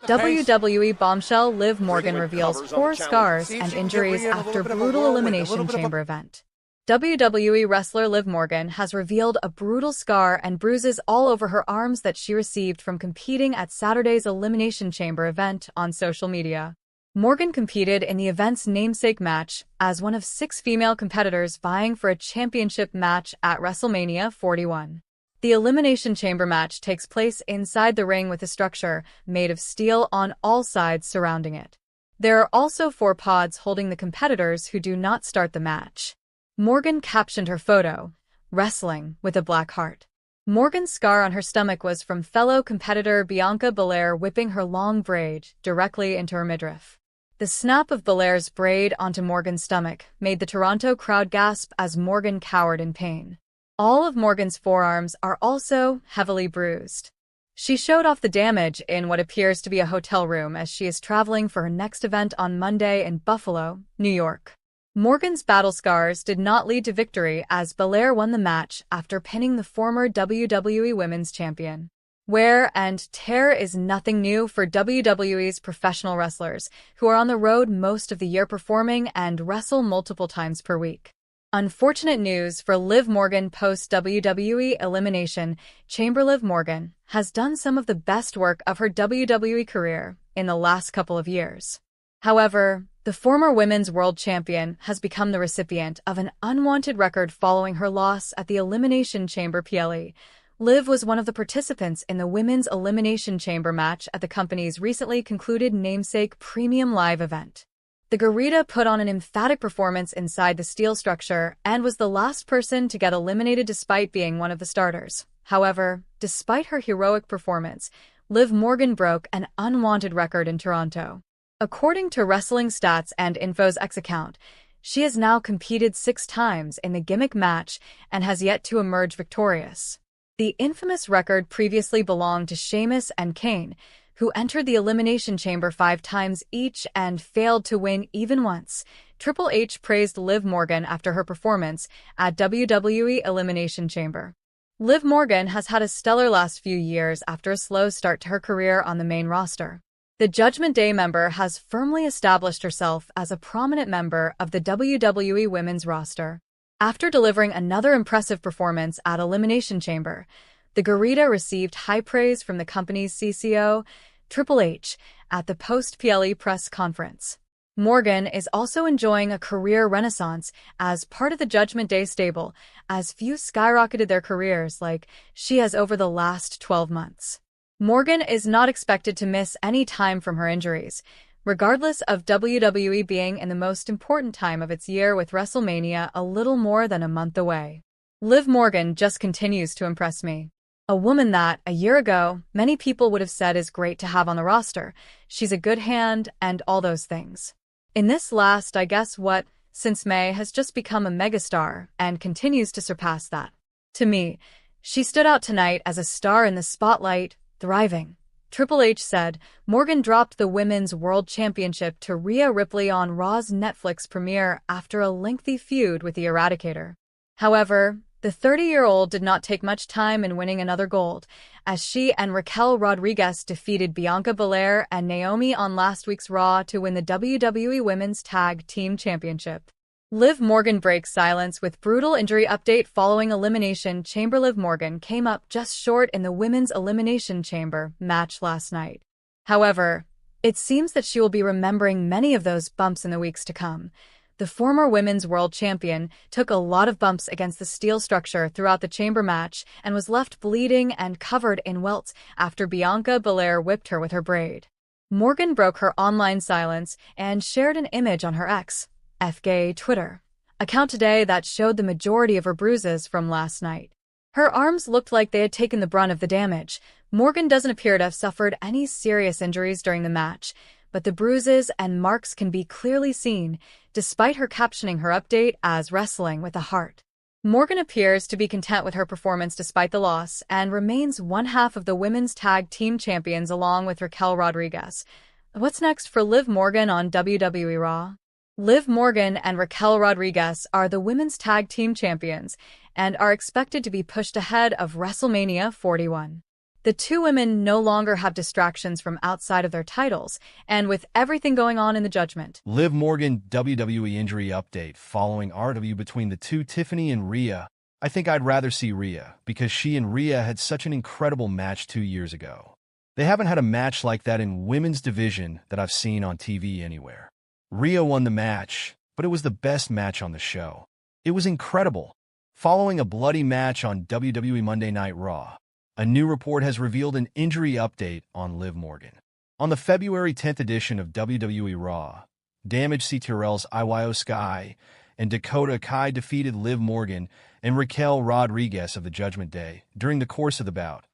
WWE bombshell Liv Morgan reveals 4 scars and injuries after brutal Elimination Chamber event. WWE wrestler Liv Morgan has revealed a brutal scar and bruises all over her arms that she received from competing at Saturday's Elimination Chamber event on social media. Morgan competed in the event's namesake match as one of 6 female competitors vying for a championship match at WrestleMania 41. The Elimination Chamber match takes place inside the ring with a structure made of steel on all sides surrounding it. There are also 4 pods holding the competitors who do not start the match. Morgan captioned her photo, "Wrestling with a black heart." Morgan's scar on her stomach was from fellow competitor Bianca Belair whipping her long braid directly into her midriff. The snap of Belair's braid onto Morgan's stomach made the Toronto crowd gasp as Morgan cowered in pain. All of Morgan's forearms are also heavily bruised. She showed off the damage in what appears to be a hotel room as she is traveling for her next event on Monday in Buffalo, New York. Morgan's battle scars did not lead to victory as Belair won the match after pinning the former WWE Women's Champion. Wear and tear is nothing new for WWE's professional wrestlers, who are on the road most of the year performing and wrestle multiple times per week. Unfortunate news for Liv Morgan. Post-WWE Elimination ChamberLiv Morgan has done some of the best work of her WWE career in the last couple of years. However, the former women's world champion has become the recipient of an unwanted record following her loss at the Elimination Chamber PLE. Liv was one of the participants in the Women's Elimination Chamber match at the company's recently concluded namesake Premium Live event. The Guerita put on an emphatic performance inside the steel structure and was the last person to get eliminated despite being one of the starters. However, despite her heroic performance, Liv Morgan broke an unwanted record in Toronto. According to Wrestling Stats and Info's X account, she has now competed 6 times in the gimmick match and has yet to emerge victorious. The infamous record previously belonged to Sheamus and Kane, who entered the Elimination Chamber 5 times each and failed to win even once. Triple H praised Liv Morgan after her performance at WWE Elimination Chamber. Liv Morgan has had a stellar last few years after a slow start to her career on the main roster. The Judgment Day member has firmly established herself as a prominent member of the WWE women's roster. After delivering another impressive performance at Elimination Chamber, the Guerita received high praise from the company's CCO, Triple H, at the post-PLE press conference. Morgan is also enjoying a career renaissance as part of the Judgment Day stable, as few skyrocketed their careers like she has over the last 12 months. Morgan is not expected to miss any time from her injuries, regardless of WWE being in the most important time of its year with WrestleMania a little more than a month away. Liv Morgan just continues to impress me. A woman that, a year ago, many people would have said is great to have on the roster. She's a good hand and all those things. In this last, I guess what, since May has just become a megastar and continues to surpass that. To me, she stood out tonight as a star in the spotlight, thriving. Triple H said Morgan dropped the Women's World Championship to Rhea Ripley on Raw's Netflix premiere after a lengthy feud with the Eradicator. However, the 30-year-old did not take much time in winning another gold, as she and Raquel Rodriguez defeated Bianca Belair and Naomi on last week's Raw to win the WWE Women's Tag Team Championship. Liv Morgan breaks silence with brutal injury update following Elimination Chamber. Liv Morgan came up just short in the Women's Elimination Chamber match last night. However, it seems that she will be remembering many of those bumps in the weeks to come. The former women's world champion took a lot of bumps against the steel structure throughout the chamber match and was left bleeding and covered in welts after Bianca Belair whipped her with her braid. Morgan broke her online silence and shared an image on her ex-FGay Twitter account today that showed the majority of her bruises from last night. Her arms looked like they had taken the brunt of the damage. Morgan doesn't appear to have suffered any serious injuries during the match, but the bruises and marks can be clearly seen, despite her captioning her update as "Wrestling with a Heart." Morgan appears to be content with her performance despite the loss and remains one half of the women's tag team champions along with Raquel Rodriguez. What's next for Liv Morgan on WWE Raw? Liv Morgan and Raquel Rodriguez are the women's tag team champions and are expected to be pushed ahead of WrestleMania 41. The two women no longer have distractions from outside of their titles, and with everything going on in the Judgment. Liv Morgan WWE injury update following RW between the two, Tiffany and Rhea. I think I'd rather see Rhea, because she and Rhea had such an incredible match 2 years ago. They haven't had a match like that in women's division that I've seen on TV anywhere. Rhea won the match, but it was the best match on the show. It was incredible. Following a bloody match on WWE Monday Night Raw, a new report has revealed an injury update on Liv Morgan. On the February 10th edition of WWE Raw, damaged CTRL's Sky and Dakota Kai defeated Liv Morgan and Raquel Rodriguez of the Judgment Day. During the course of the bout,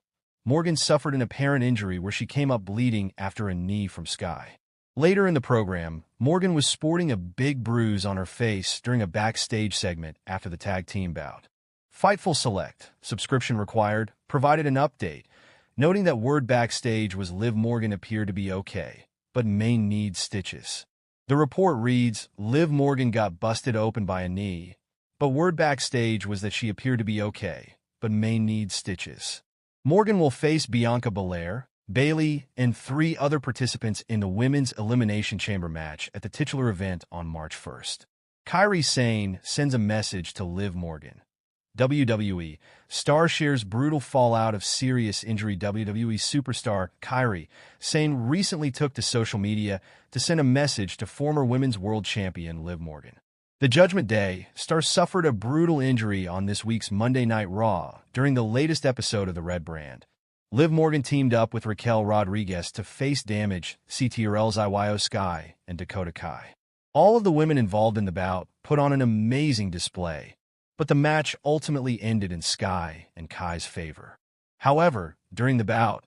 Morgan suffered an apparent injury where she came up bleeding after a knee from Sky. Later in the program, Morgan was sporting a big bruise on her face during a backstage segment after the tag team bout. Fightful Select, subscription required, provided an update, noting that word backstage was Liv Morgan appeared to be okay, but may need stitches. The report reads, Liv Morgan got busted open by a knee, but word backstage was that she appeared to be okay, but may need stitches. Morgan will face Bianca Belair, Bayley, and 3 other participants in the Women's Elimination Chamber match at the titular event on March 1st. Kairi Sane sends a message to Liv Morgan. WWE star shares brutal fallout of serious injury. WWE superstar Kairi Sane recently took to social media to send a message to former Women's World Champion Liv Morgan. The Judgment Day star suffered a brutal injury on this week's Monday Night Raw during the latest episode of the Red Brand. Liv Morgan teamed up with Raquel Rodriguez to face damaged CTRL's Sky and Dakota Kai. All of the women involved in the bout put on an amazing display, but the match ultimately ended in Sky and Kai's favor. However, during the bout,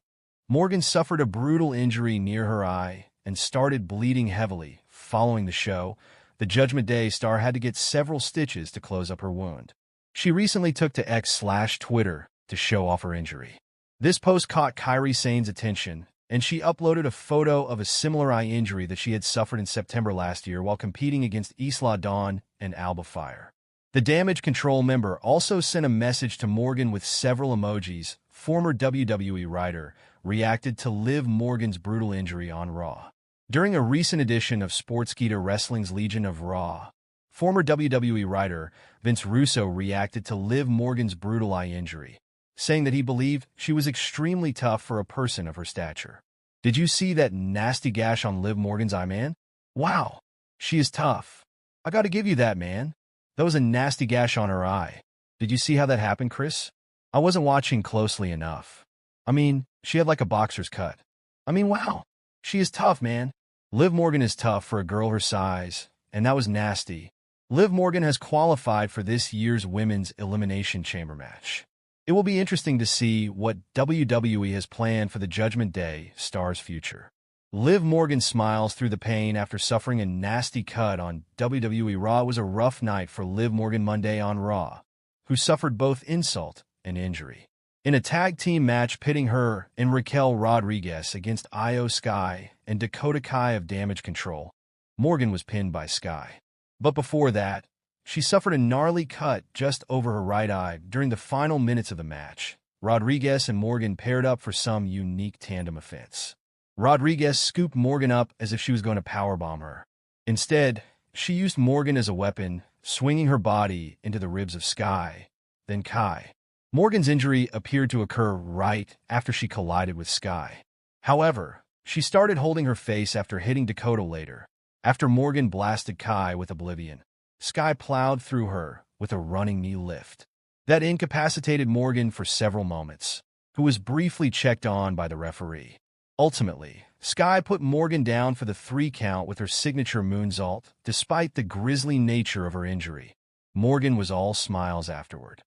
Morgan suffered a brutal injury near her eye and started bleeding heavily. Following the show, the Judgment Day star had to get several stitches to close up her wound. She recently took to X/Twitter to show off her injury. This post caught Kairi Sane's attention, and she uploaded a photo of a similar eye injury that she had suffered in September last year while competing against Isla Dawn and Alba Fire. The Damage Control member also sent a message to Morgan with several emojis. Former WWE writer reacted to Liv Morgan's brutal injury on Raw. During a recent edition of Sportskeeda Wrestling's Legion of Raw, former WWE writer Vince Russo reacted to Liv Morgan's brutal eye injury, saying that he believed she was extremely tough for a person of her stature. Did you see that nasty gash on Liv Morgan's eye, man? Wow, she is tough. I gotta give you that, man. That was a nasty gash on her eye. Did you see how that happened, Chris? I wasn't watching closely enough. I mean, she had like a boxer's cut. I mean, wow. She is tough, man. Liv Morgan is tough for a girl her size, and that was nasty. Liv Morgan has qualified for this year's Women's Elimination Chamber match. It will be interesting to see what WWE has planned for the Judgment Day star's future. Liv Morgan smiles through the pain after suffering a nasty cut on WWE Raw. It was a rough night for Liv Morgan Monday on Raw, who suffered both insult and injury. In a tag team match pitting her and Raquel Rodriguez against Sky and Dakota Kai of Damage Control, Morgan was pinned by Sky. But before that, she suffered a gnarly cut just over her right eye during the final minutes of the match. Rodriguez and Morgan paired up for some unique tandem offense. Rodriguez scooped Morgan up as if she was going to powerbomb her. Instead, she used Morgan as a weapon, swinging her body into the ribs of Sky, then Kai. Morgan's injury appeared to occur right after she collided with Sky. However, she started holding her face after hitting Dakota later. After Morgan blasted Kai with Oblivion, Sky plowed through her with a running knee lift. That incapacitated Morgan for several moments, who was briefly checked on by the referee. Ultimately, Sky put Morgan down for the 3 count with her signature moonsault. Despite the grisly nature of her injury, Morgan was all smiles afterward.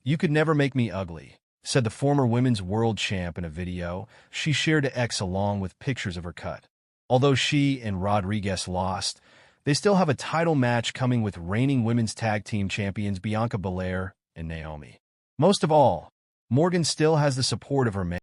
You could never make me ugly, said the former Women's World Champ in a video she shared to X along with pictures of her cut. Although she and Rodriguez lost, they still have a title match coming with reigning Women's Tag Team Champions Bianca Belair and Naomi. Most of all, Morgan still has the support of her